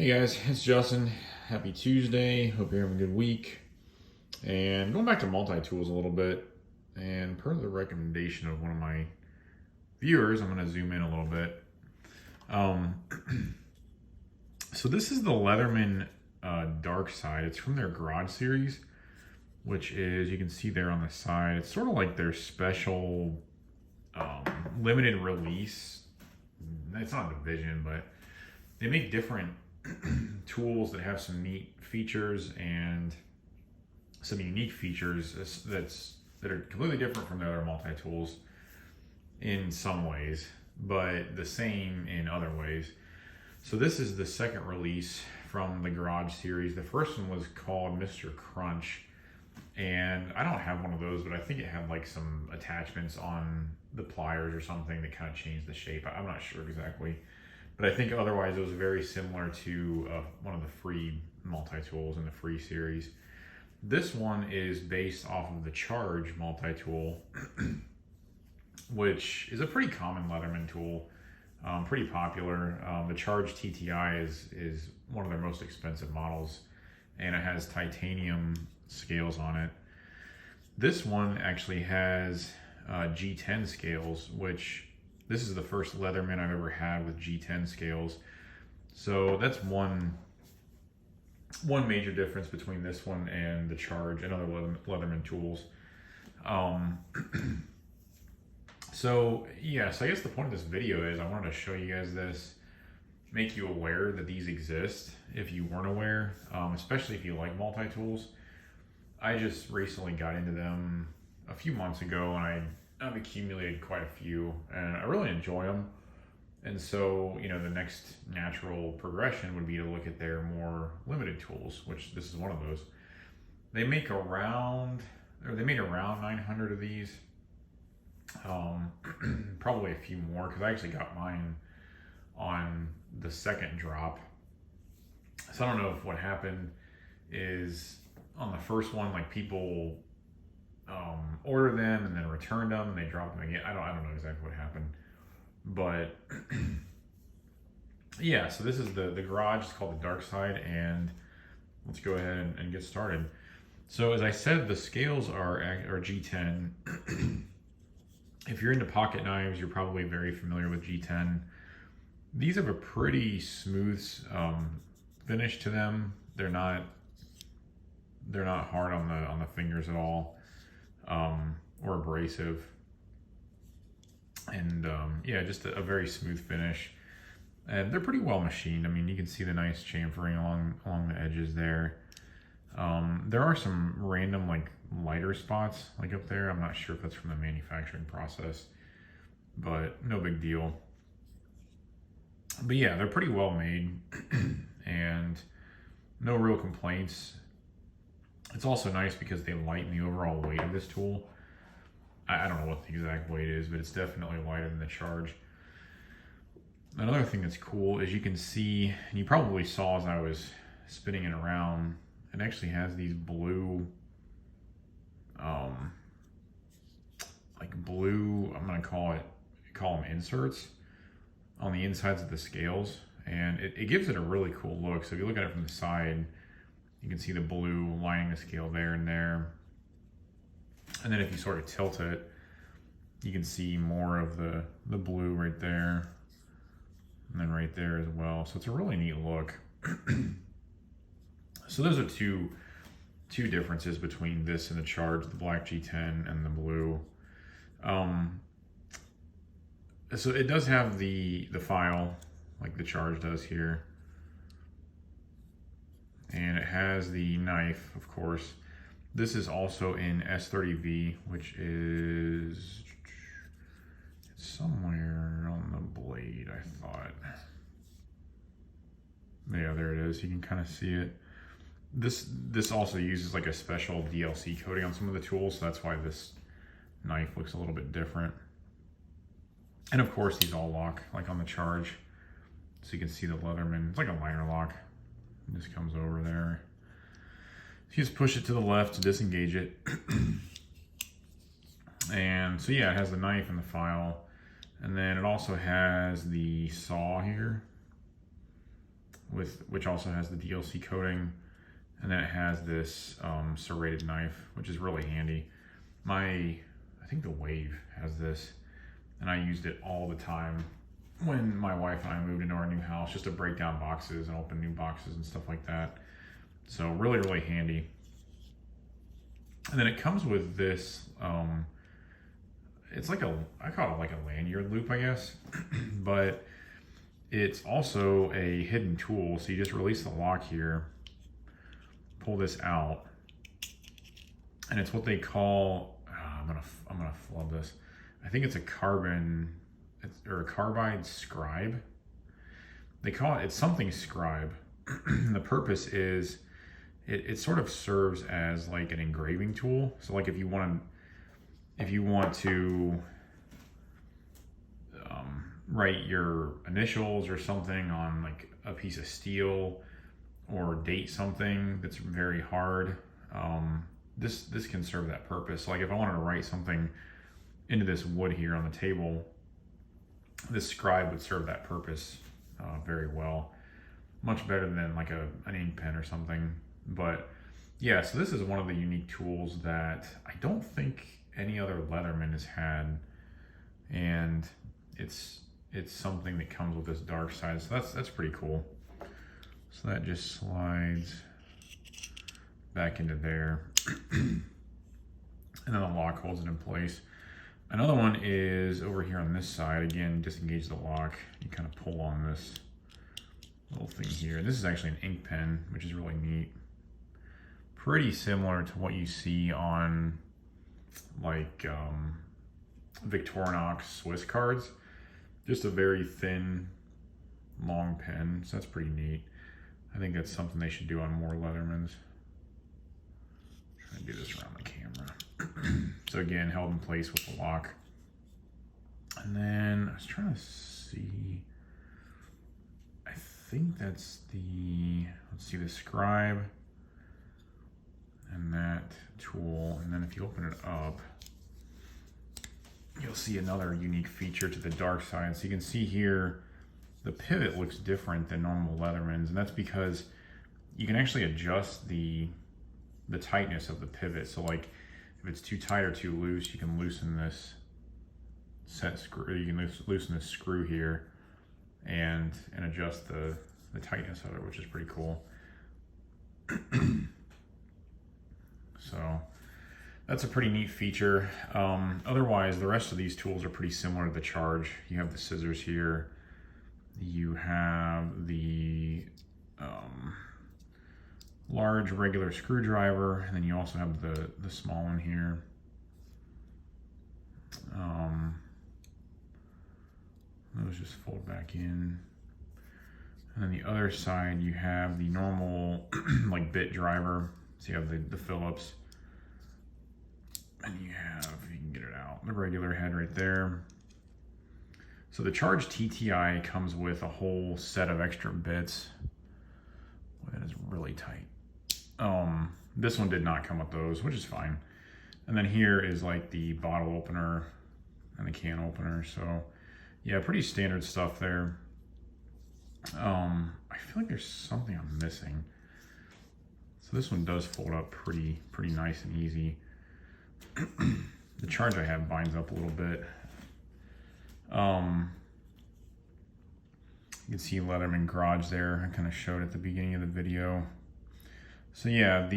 Hey guys, it's Justin. Happy Tuesday. Hope you're having a good week. And going back to multi-tools a little bit, and per the recommendation of one of my viewers, I'm going to zoom in a little bit. So this is the Leatherman Darkside. It's from their Garage series, which is, you can see there on the side, it's sort of like their special limited release. It's not a division, but they make different tools that have some neat features and some unique features that are completely different from the other multi-tools in some ways, but the same in other ways. So this is the second release from the Garage series. The first one was called Mr. Crunch, and I don't have one of those, but I think it had like some attachments on the pliers or something that kind of changed the shape. I'm not sure exactly. But I think otherwise it was very similar to one of the free multi-tools in the free series. This one is based off of the Charge multi-tool, which is a pretty common Leatherman tool, pretty popular. The Charge TTI is one of their most expensive models, and it has titanium scales on it. This one actually has G10 scales, which this is the first Leatherman I've ever had with G10 scales. So that's one major difference between this one and the Charge and other Leatherman tools. So I guess the point of this video is I wanted to show you guys this, make you aware that these exist if you weren't aware, especially if you like multi-tools. I just recently got into them a few months ago, and I've accumulated quite a few, and I really enjoy them. And so, the next natural progression would be to look at their more limited tools, which this is one of those. They made around 900 of these. Probably a few more, because I actually got mine on the second drop. So I don't know if what happened is on the first one, like people order them and then return them and they drop them again. I don't know exactly what happened, but so this is the Garage. It's called the Darkside, and let's go ahead and get started. So as I said, the scales are G10. If you're into pocket knives, you're probably very familiar with G10. These have a pretty smooth finish to them. They're not hard on the fingers at all. Or abrasive, and just a very smooth finish, and they're pretty well machined. I mean, you can see the nice chamfering along the edges there. There are some random like lighter spots like up there. I'm not sure if that's from the manufacturing process, but no big deal. But yeah, they're pretty well made and no real complaints. It's also nice because they lighten the overall weight of this tool. I don't know what the exact weight is, but it's definitely lighter than the Charge. Another thing that's cool is you can see, and you probably saw as I was spinning it around, it actually has these blue, I'm gonna call them inserts on the insides of the scales, and it gives it a really cool look. So if you look at it from the side, you can see the blue lining the scale there and there. And then if you sort of tilt it, you can see more of the blue right there. And then right there as well. So it's a really neat look. So those are two differences between this and the Charge, the black G10 and the blue. So it does have the file, like the Charge does here. And it has the knife, of course. This is also in S30V, which is somewhere on the blade, I thought. Yeah, there it is. You can kind of see it. This also uses like a special DLC coating on some of the tools, so that's why this knife looks a little bit different. And of course, these all lock, like on the Charge. So you can see the Leatherman. It's like a liner lock. It just comes over there. So you just push it to the left to disengage it. And so yeah, it has the knife and the file. And then it also has the saw here, which also has the DLC coating, and then it has this serrated knife, which is really handy. I think the Wave has this, and I used it all the time when my wife and I moved into our new house, just to break down boxes and open new boxes and stuff like that. So really, really handy. And then it comes with this, it's like I call it like a lanyard loop, I guess, but it's also a hidden tool. So you just release the lock here, pull this out, and it's what they call, I'm gonna flub this. I think it's a carbide scribe. They call it, it's something scribe. The purpose is, it sort of serves as like an engraving tool. So like if you want to write your initials or something on like a piece of steel, or date something that's very hard, this can serve that purpose. Like if I wanted to write something into this wood here on the table, this scribe would serve that purpose very well. Much better than like an ink pen or something. But yeah, so this is one of the unique tools that I don't think any other Leatherman has had, and it's something that comes with this Darkside, so that's pretty cool. So that just slides back into there, and then the lock holds it in place. Another one is over here on this side. Again, disengage the lock. You kind of pull on this little thing here. This is actually an ink pen, which is really neat. Pretty similar to what you see on like Victorinox Swiss cards. Just a very thin, long pen. So that's pretty neat. I think that's something they should do on more Leathermans. Trying to do this around the camera. So again, held in place with the lock. And then I was trying to see, I think that's the, let's see, the scribe and that tool. And then if you open it up, you'll see another unique feature to the Darkside. So you can see here, the pivot looks different than normal Leathermans, and that's because you can actually adjust the tightness of the pivot. So like if it's too tight or too loose, you can loosen this set screw. You can loosen this screw here and adjust the tightness of it, which is pretty cool. So that's a pretty neat feature. Otherwise, the rest of these tools are pretty similar to the Charge. You have the scissors here. You have the large regular screwdriver, and then you also have the small one here. Those just fold back in. And then the other side, you have the normal like bit driver. So you have the Phillips. And you have, if you can get it out, the regular head right there. So the Charge TTI comes with a whole set of extra bits. Boy, that is really tight. This one did not come with those, which is fine. And then here is like the bottle opener and the can opener. So yeah, pretty standard stuff there. I feel like there's something I'm missing. So this one does fold up pretty nice and easy. The Charge I have binds up a little bit. You can see Leatherman Garage there. I kind of showed at the beginning of the video. So yeah,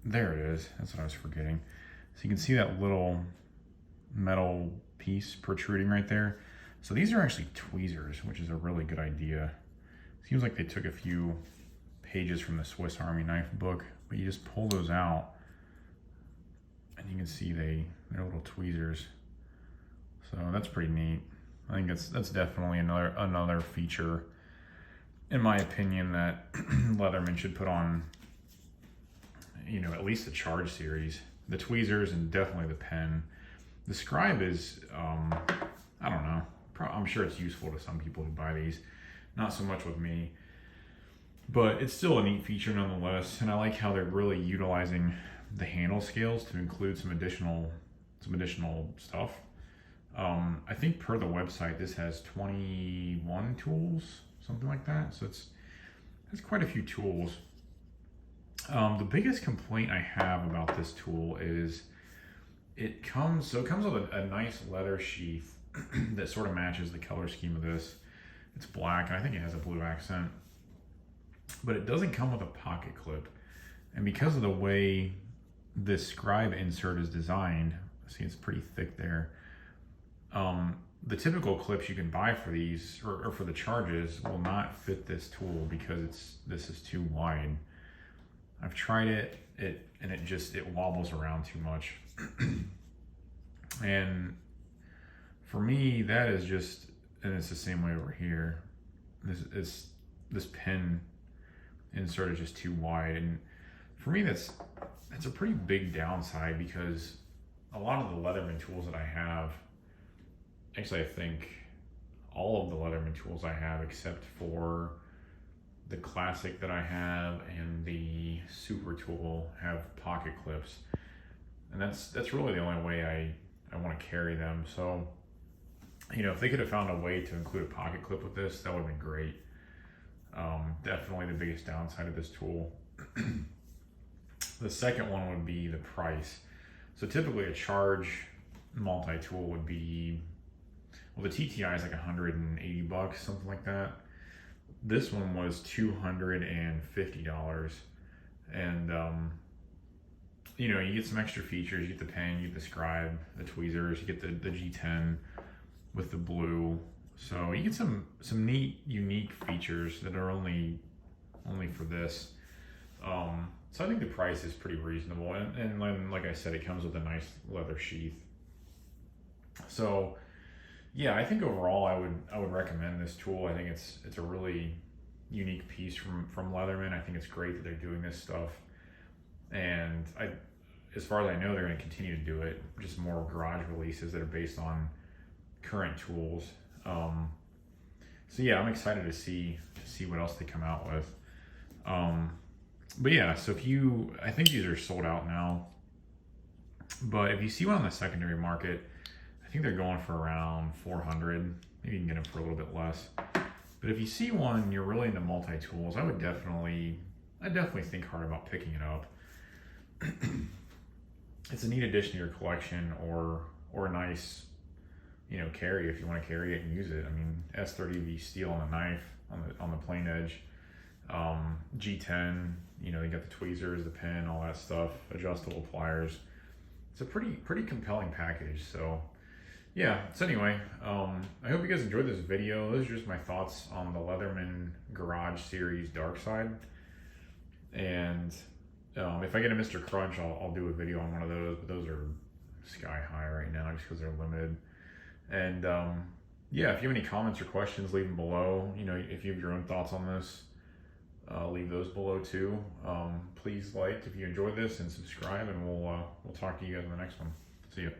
there it is. That's what I was forgetting. So you can see that little metal piece protruding right there. So these are actually tweezers, which is a really good idea. Seems like they took a few pages from the Swiss Army knife book, but you just pull those out and you can see they're little tweezers. So that's pretty neat. I think that's definitely another feature, in my opinion, that Leatherman should put on, you know, at least the Charge series. The tweezers and definitely the pen. The scribe is, I don't know. I'm sure it's useful to some people who buy these. Not so much with me. But it's still a neat feature nonetheless. And I like how they're really utilizing the handle scales to include some additional stuff. I think per the website, this has 21 tools, something like that. So it's quite a few tools. The biggest complaint I have about this tool is it comes with a nice leather sheath that sort of matches the color scheme of this. It's black, and I think it has a blue accent, but it doesn't come with a pocket clip. And because of the way this scribe insert is designed, see it's pretty thick there. The typical clips you can buy for these or for the charges will not fit this tool because this is too wide. I've tried it, and it wobbles around too much. And for me, that is just, and it's the same way over here. This pin insert is just too wide, and for me, that's a pretty big downside because a lot of the Leatherman tools that I have, actually, I think all of the Leatherman tools I have, except for the Classic that I have and the Super tool, have pocket clips, and that's really the only way I want to carry them. So, if they could have found a way to include a pocket clip with this, that would have been great. Definitely the biggest downside of this tool. The second one would be the price. So typically a charge multi-tool would be, well, the TTI is like $180, something like that. This one was $250, and you get some extra features. You get the pen, you get the scribe, the tweezers, you get the G10 with the blue. So you get some neat, unique features that are only for this. So I think the price is pretty reasonable, and like I said, it comes with a nice leather sheath. So yeah, I think overall I would recommend this tool. I think it's a really unique piece from Leatherman. I think it's great that they're doing this stuff, and as far as I know, they're going to continue to do it. Just more garage releases that are based on current tools. So yeah, I'm excited to see what else they come out with. But yeah, so I think these are sold out now, but if you see one on the secondary market, I think they're going for around $400. Maybe you can get them for a little bit less. But if you see one and you're really into multi-tools, I definitely think hard about picking it up. It's a neat addition to your collection, or a nice, carry if you want to carry it and use it. I mean, S30V steel on the knife, on the plain edge. G10, you got the tweezers, the pen, all that stuff, adjustable pliers. It's a pretty compelling package. So yeah, so anyway, I hope you guys enjoyed this video. Those are just my thoughts on the Leatherman Garage Series Darkside. And if I get a Mr. Crunch, I'll do a video on one of those, but those are sky high right now just because they're limited. And yeah, if you have any comments or questions, leave them below. If you have your own thoughts on this, leave those below too. Please like if you enjoyed this, and subscribe, and we'll talk to you guys in the next one. See ya.